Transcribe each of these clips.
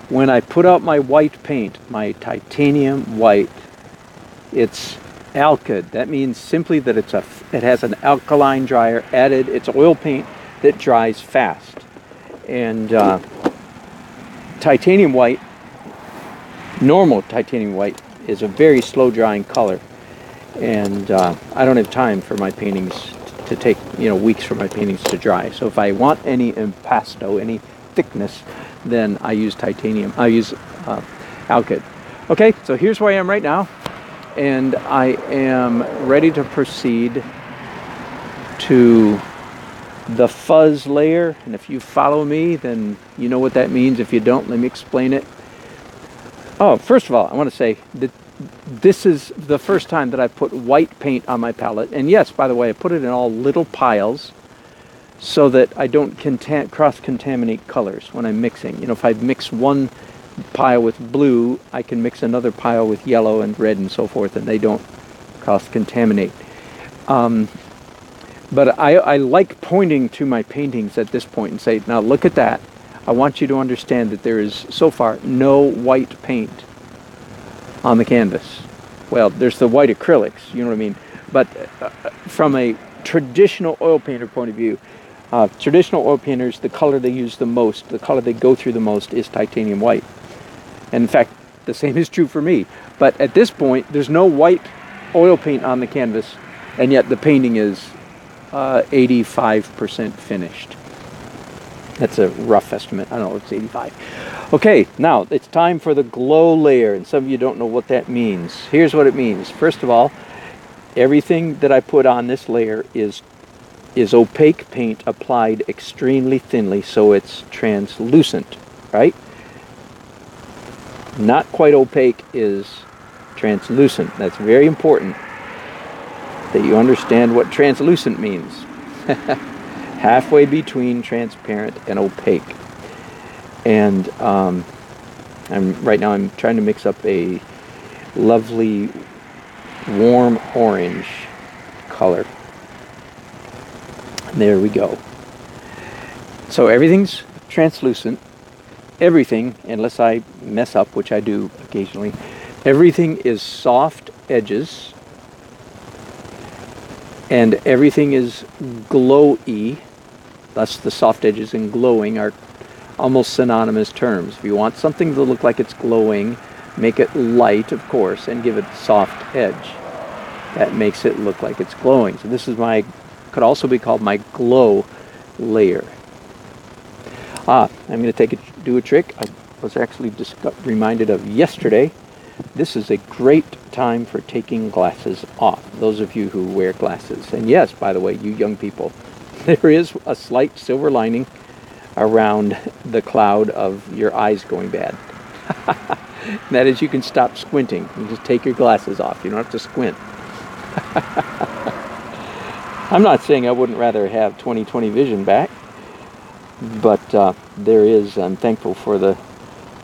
when I put out my white paint, my titanium white, it's alkyd. That means simply that it has an alkaline dryer added. It's oil paint that dries fast. And titanium white, normal titanium white, is a very slow drying color. And I don't have time for my paintings to take, weeks for my paintings to dry. So if I want any impasto, any thickness, then I use titanium. I use alkyd. Okay, so here's where I am right now, and I am ready to proceed to the fuzz layer. And if you follow me, then you know what that means. If you don't, let me explain it. Oh, first of all, I want to say that this is the first time that I put white paint on my palette. And yes, by the way, I put it in all little piles so that I don't cross-contaminate colors when I'm mixing. If I mix one pile with blue, I can mix another pile with yellow and red and so forth, and they don't cross-contaminate. But I like pointing to my paintings at this point and say, now look at that. I want you to understand that there is, so far, no white paint on the canvas. Well, there's the white acrylics, you know what I mean? But from a traditional oil painter point of view, traditional oil painters, the color they use the most, the color they go through the most is titanium white. And in fact, the same is true for me. But at this point, there's no white oil paint on the canvas, and yet the painting is 85% finished. That's a rough estimate. I don't know, it's 85. Okay, now it's time for the glow layer, and some of you don't know what that means. Here's what it means. First of all, everything that I put on this layer is opaque paint applied extremely thinly, so it's translucent, right? Not quite opaque is translucent. That's very important that you understand what translucent means. Halfway between transparent and opaque. And right now I'm trying to mix up a lovely warm orange color. There we go. So everything's translucent. Everything, unless I mess up, which I do occasionally, everything is soft edges, and everything is glowy. Thus the soft edges and glowing are almost synonymous terms. If you want something to look like it's glowing, make it light, of course, and give it a soft edge. That makes it look like it's glowing. So this is could also be called my glow layer. I'm going to do a trick I was actually reminded of yesterday. This is a great time for taking glasses off, those of you who wear glasses. And yes, by the way, you young people, there is a slight silver lining around the cloud of your eyes going bad. That is, you can stop squinting. You just take your glasses off. You don't have to squint. I'm not saying I wouldn't rather have 20/20 vision back, but I'm thankful for the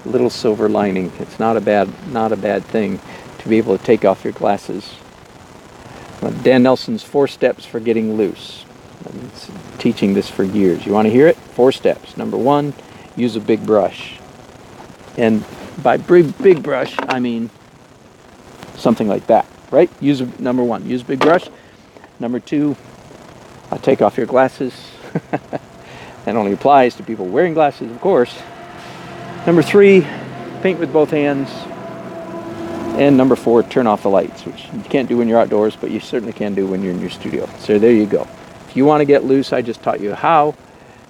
little silver lining. It's not a bad thing to be able to take off your glasses. Dan Nelson's 4 steps for getting loose. I've been teaching this for years. You want to hear it? 4 steps. Number 1, use a big brush. And by big brush, I mean something like that, right? Number 1, use a big brush. Number 2, take off your glasses. That only applies to people wearing glasses, of course. Number 3, paint with both hands. And number 4, turn off the lights, which you can't do when you're outdoors, but you certainly can do when you're in your studio. So there you go. If you want to get loose, I just taught you how.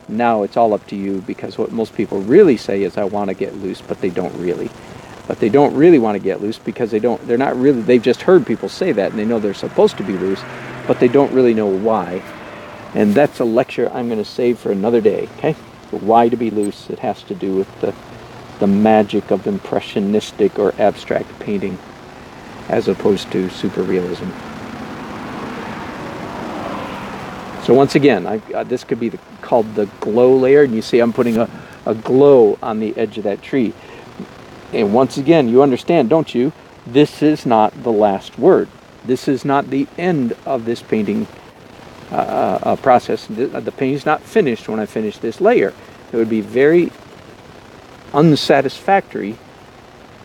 Now it's all up to you, because what most people really say is, I want to get loose, but they don't really. But they don't really want to get loose because they're not really, they've just heard people say that, and they know they're supposed to be loose, but they don't really know why. And that's a lecture I'm going to save for another day, okay? The why to be loose. It has to do with the magic of impressionistic or abstract painting as opposed to superrealism. So once again, this could be called the glow layer, and you see I'm putting a glow on the edge of that tree. And once again, you understand, don't you? This is not the last word. This is not the end of this painting process. The painting's not finished when I finish this layer. It would be very unsatisfactory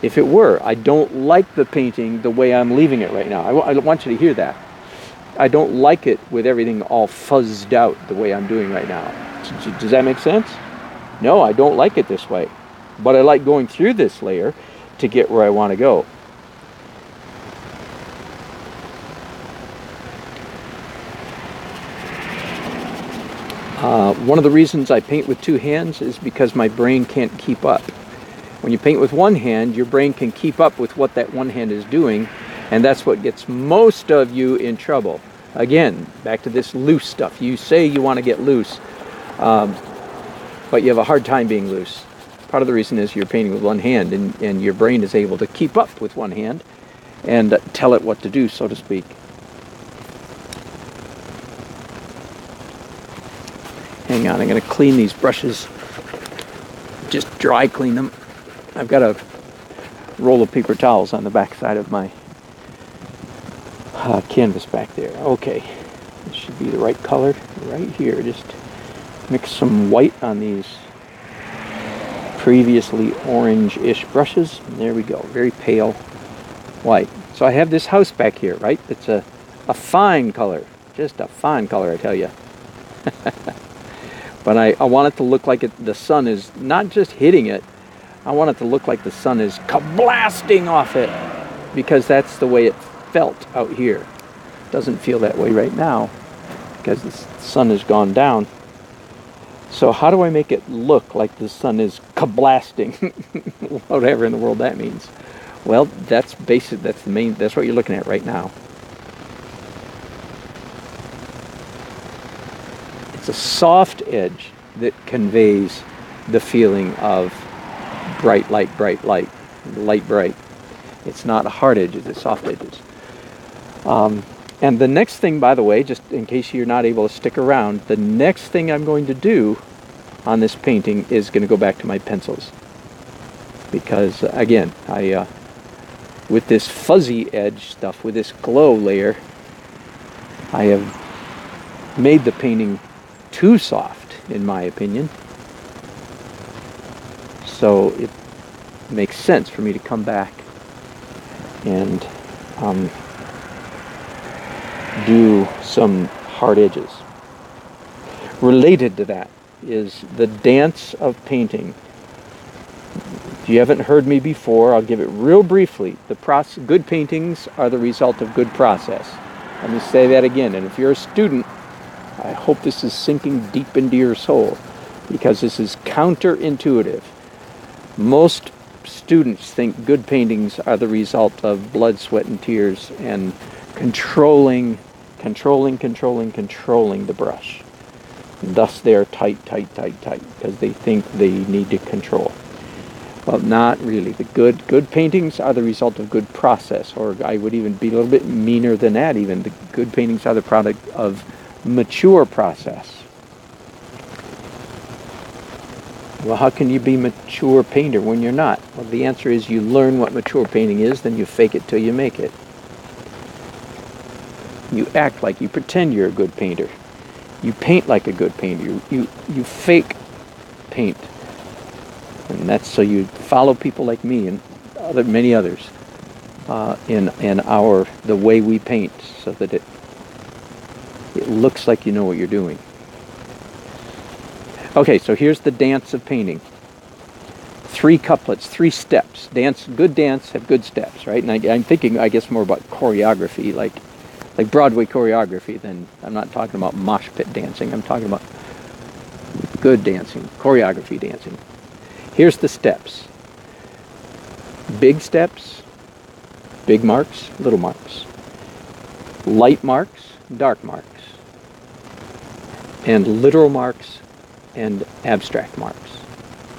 if it were. I don't like the painting the way I'm leaving it right now. I want you to hear that. I don't like it with everything all fuzzed out the way I'm doing right now. Does that make sense? No, I don't like it this way. But I like going through this layer to get where I want to go. One of the reasons I paint with two hands is because my brain can't keep up. When you paint with one hand, your brain can keep up with what that one hand is doing, and that's what gets most of you in trouble. Again, back to this loose stuff. You say you want to get loose, but you have a hard time being loose. Part of the reason is you're painting with one hand, and your brain is able to keep up with one hand and tell it what to do, so to speak. Hang on, I'm going to clean these brushes, just dry clean them. I've got a roll of paper towels on the back side of my canvas back there. Okay, this should be the right color right here. Just mix some white on these previously orange-ish brushes. And there we go, very pale white. So I have this house back here, right? It's a fine color, just a fine color, I tell you. But I want it to look like the sun is not just hitting it, I want it to look like the sun is kablasting off it, because that's the way it felt out here. It doesn't feel that way right now because the sun has gone down. So how do I make it look like the sun is kablasting? Whatever in the world that means. Well, that's basic, that's what you're looking at right now. It's a soft edge that conveys the feeling of bright light, bright light, light bright. It's not hard edges, it's soft edges. And the next thing, by the way, just in case you're not able to stick around, the next thing I'm going to do on this painting is going to go back to my pencils. Because, again, with this fuzzy edge stuff, with this glow layer, I have made the painting too soft, in my opinion. So it makes sense for me to come back and do some hard edges. Related to that is the dance of painting. If you haven't heard me before, I'll give it real briefly. Good paintings are the result of good process. Let me say that again. And if you're a student, I hope this is sinking deep into your soul, because this is counterintuitive. Most students think good paintings are the result of blood, sweat, and tears and controlling the brush. And thus they're tight, because they think they need to control. Well, not really. The good paintings are the result of good process, or I would even be a little bit meaner than that even. The good paintings are the product of mature process. Well, how can you be a mature painter when you're not? Well, the answer is you learn what mature painting is, then you fake it till you make it. You act like, you pretend you're a good painter. You paint like a good painter. You fake paint. And that's so you follow people like me and many others in the way we paint, so that it looks like you know what you're doing. Okay, so here's the dance of painting. 3 couplets, 3 steps. Good dance have good steps, right? And I'm thinking, I guess, more about choreography, like Broadway choreography. Then I'm not talking about mosh pit dancing. I'm talking about good dancing, choreography dancing. Here's the steps. Big steps, big marks, little marks. Light marks, dark marks. And literal marks and abstract marks.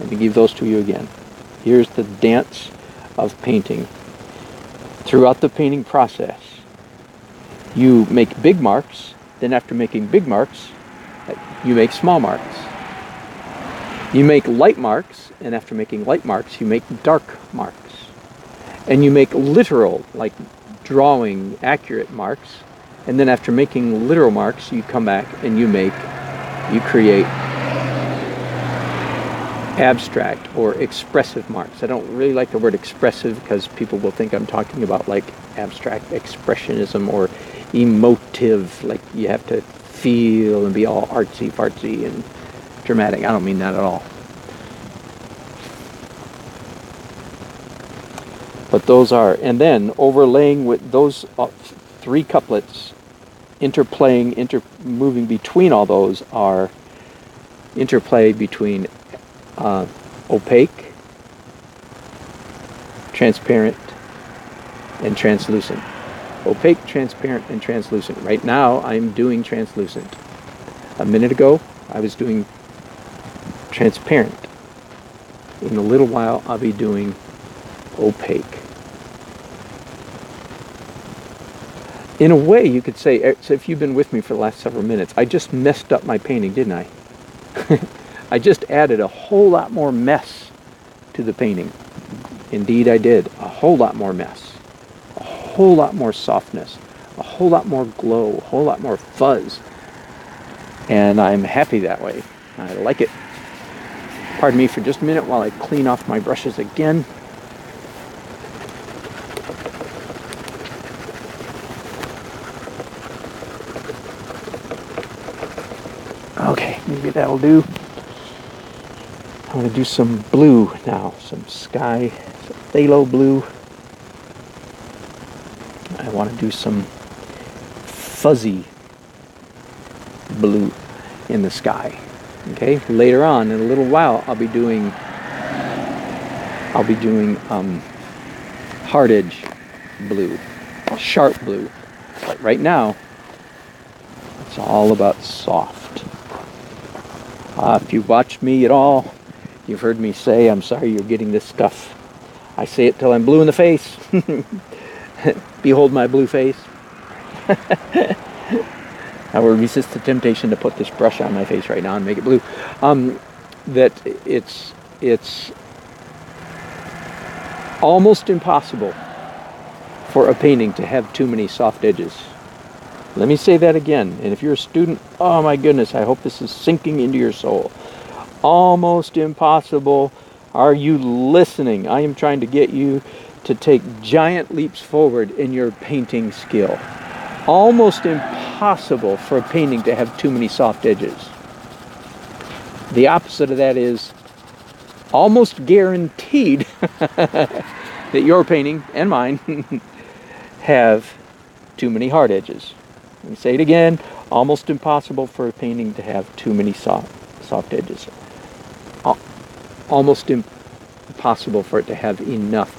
Let me give those to you again. Here's the dance of painting. Throughout the painting process, you make big marks, then after making big marks, you make small marks. You make light marks, and after making light marks, you make dark marks. And you make literal, like drawing accurate marks, and then after making literal marks, you come back and you create abstract or expressive marks. I don't really like the word expressive because people will think I'm talking about like abstract expressionism or emotive, like you have to feel and be all artsy fartsy and dramatic. I don't mean that at all. But those are, and then overlaying with those three couplets, moving between all those are interplay between opaque, transparent, and translucent. Opaque, transparent, and translucent. Right now, I'm doing translucent. A minute ago, I was doing transparent. In a little while, I'll be doing opaque. In a way, you could say, so if you've been with me for the last several minutes, I just messed up my painting, didn't I? I just added a whole lot more mess to the painting. Indeed, I did. A whole lot more mess. A whole lot more softness. A whole lot more glow. A whole lot more fuzz. And I'm happy that way. I like it. Pardon me for just a minute while I clean off my brushes again. Okay, maybe that'll do. I want to do some blue now, some sky, some phthalo blue. I want to do some fuzzy blue in the sky. Okay, later on in a little while, I'll be doing hard edge blue, sharp blue. But right now, it's all about soft. If you've watched me at all, you've heard me say, I'm sorry you're getting this stuff. I say it till I'm blue in the face. Behold my blue face. I will resist the temptation to put this brush on my face right now and make it blue. That it's almost impossible for a painting to have too many soft edges. Let me say that again. And if you're a student, oh my goodness, I hope this is sinking into your soul. Almost impossible. Are you listening? I am trying to get you to take giant leaps forward in your painting skill. Almost impossible for a painting to have too many soft edges. The opposite of that is almost guaranteed that your painting and mine have too many hard edges. Let me say it again. Almost impossible for a painting to have too many soft edges. Almost impossible for it to have enough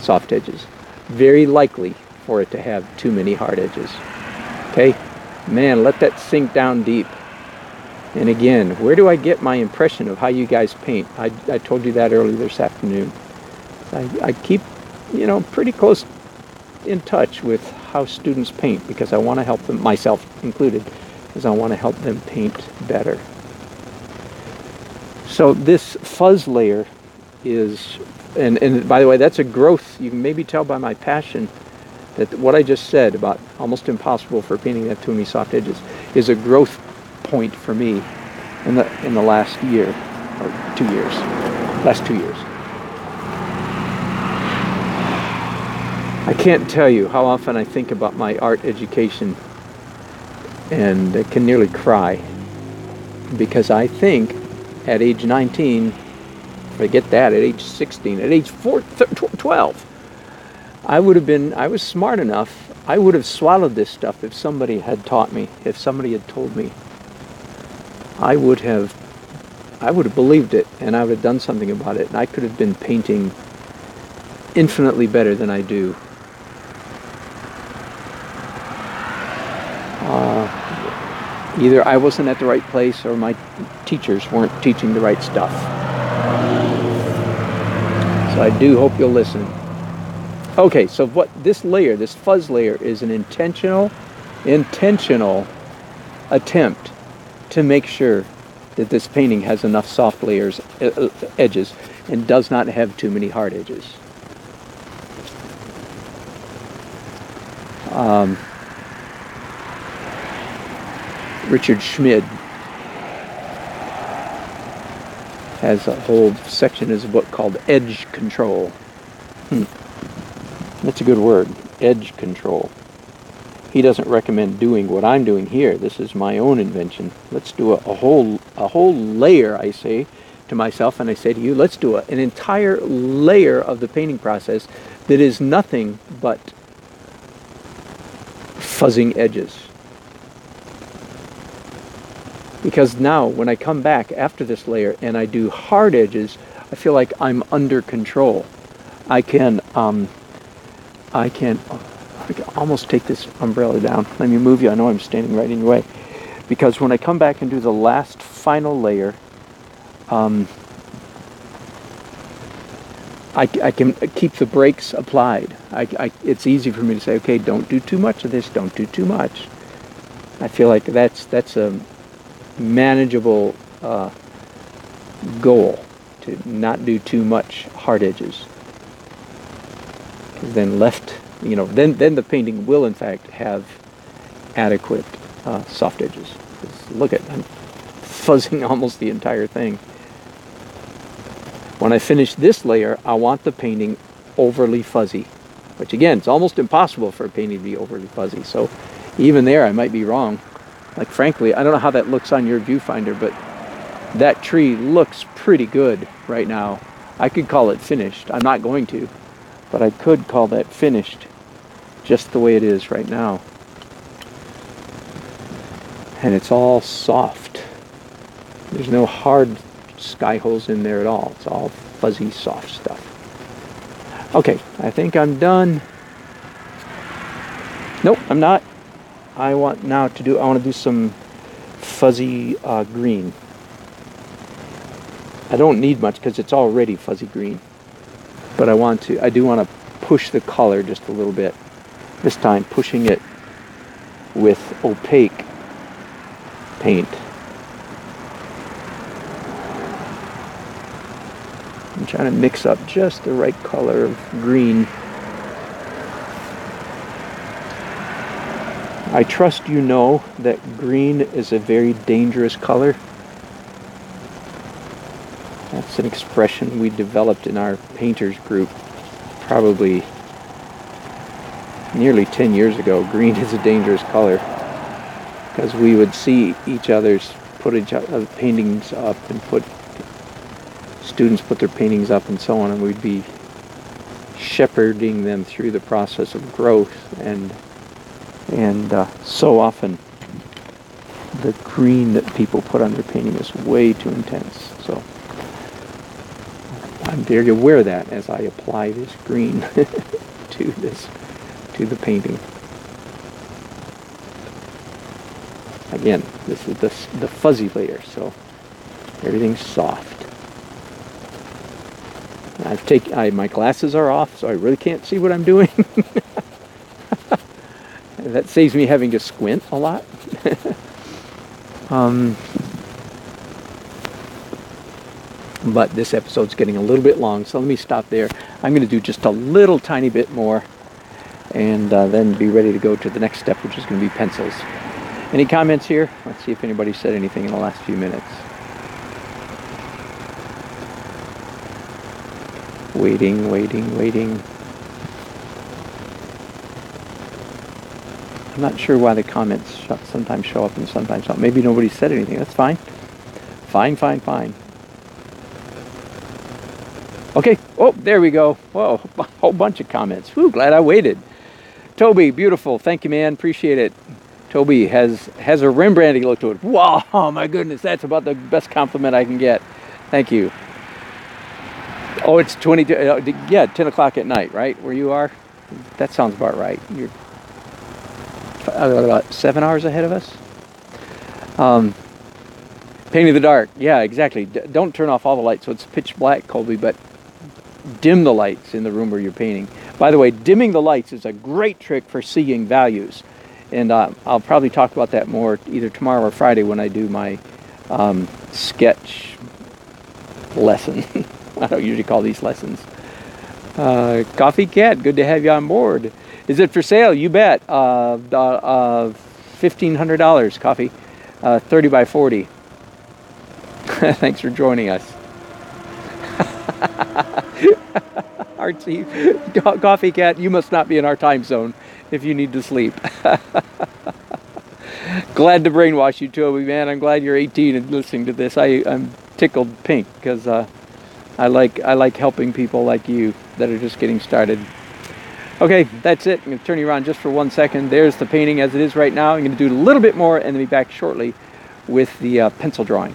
soft edges. Very likely for it to have too many hard edges. Okay? Man, let that sink down deep. And again, where do I get my impression of how you guys paint? I told you that earlier this afternoon. I keep, pretty close in touch with how students paint because I want to help them, myself included, because I want to help them paint better. So this fuzz layer is, and by the way, that's a growth. You can maybe tell by my passion that what I just said about almost impossible for painting to have too many soft edges is a growth point for me in the last year or 2 years, last 2 years. I can't tell you how often I think about my art education and I can nearly cry because I think at age 19, forget that, at age 16, at age 12, I was smart enough, I would have swallowed this stuff if somebody had taught me, if somebody had told me. I would have believed it and I would have done something about it and I could have been painting infinitely better than I do. Either I wasn't at the right place or my teachers weren't teaching the right stuff. So I do hope you'll listen. Okay, so what this layer, this fuzz layer, is an intentional attempt to make sure that this painting has enough soft layers, edges, and does not have too many hard edges. Richard Schmid has a whole section in his book called Edge Control. That's a good word, edge control. He doesn't recommend doing what I'm doing here. This is my own invention. Let's do a whole layer, I say to myself, and I say to you, let's do an entire layer of the painting process that is nothing but fuzzing edges. Because now, when I come back after this layer and I do hard edges, I feel like I'm under control. I can almost take this umbrella down. Let me move you. I know I'm standing right in your way. Because when I come back and do the last final layer, I can keep the brakes applied. It's easy for me to say, okay, don't do too much of this, don't do too much. I feel like that's a manageable goal, to not do too much hard edges. Because then then the painting will in fact have adequate soft edges. Look at, I'm fuzzing almost the entire thing. When I finish this layer, I want the painting overly fuzzy, which again, it's almost impossible for a painting to be overly fuzzy. So even there, I might be wrong. Like frankly, I don't know how that looks on your viewfinder, but that tree looks pretty good right now. I could call it finished. I'm not going to, but I could call that finished just the way it is right now. And it's all soft. There's no hard sky holes in there at all. It's all fuzzy, soft stuff. Okay, I think I'm done. Nope, I'm not. I want to do some fuzzy green. I don't need much because it's already fuzzy green. But I do want to push the color just a little bit. This time pushing it with opaque paint. I'm trying to mix up just the right color of green. I trust you know that green is a very dangerous color. That's an expression we developed in our painters group probably nearly 10 years ago. Green is a dangerous color, because we would see each other's paintings up and students put their paintings up and so on, and we'd be shepherding them through the process of growth, and so often the green that people put on their painting is way too intense. So I'm very aware of that as I apply this green to the painting. Again, this is the fuzzy layer, so everything's soft. My glasses are off, so I really can't see what I'm doing. That saves me having to squint a lot. But this episode's getting a little bit long, so let me stop there. I'm going to do just a little tiny bit more, and then be ready to go to the next step, which is going to be pencils. Any comments here? Let's see if anybody said anything in the last few minutes. Waiting. I'm not sure why the comments sometimes show up and sometimes don't. Maybe nobody said anything. That's fine. Fine. Okay. Oh, there we go. Whoa, a whole bunch of comments. Whew, glad I waited. Toby, beautiful. Thank you, man. Appreciate it. Toby has a Rembrandt-y look to it. Wow, oh my goodness, that's about the best compliment I can get. Thank you. Oh, it's 10 o'clock at night, right, where you are? That sounds about right. You're about 7 hours ahead of us. Painting in the dark. Yeah, exactly. Don't turn off all the lights so it's pitch black, Colby, but dim the lights in the room where you're painting. By the way, dimming the lights is a great trick for seeing values. And I'll probably talk about that more either tomorrow or Friday when I do my sketch lesson. I don't usually call these lessons. Coffee Cat, good to have you on board. Is it for sale? You bet. $1,500 coffee, 30 by 40. Thanks for joining us. Artsy, Coffee Cat, you must not be in our time zone if you need to sleep. Glad to brainwash you, Toby, man. I'm glad you're 18 and listening to this. I'm tickled pink because I like helping people like you that are just getting started. Okay, that's it. I'm going to turn you around just for 1 second. There's the painting as it is right now. I'm going to do a little bit more and then be back shortly with the pencil drawing.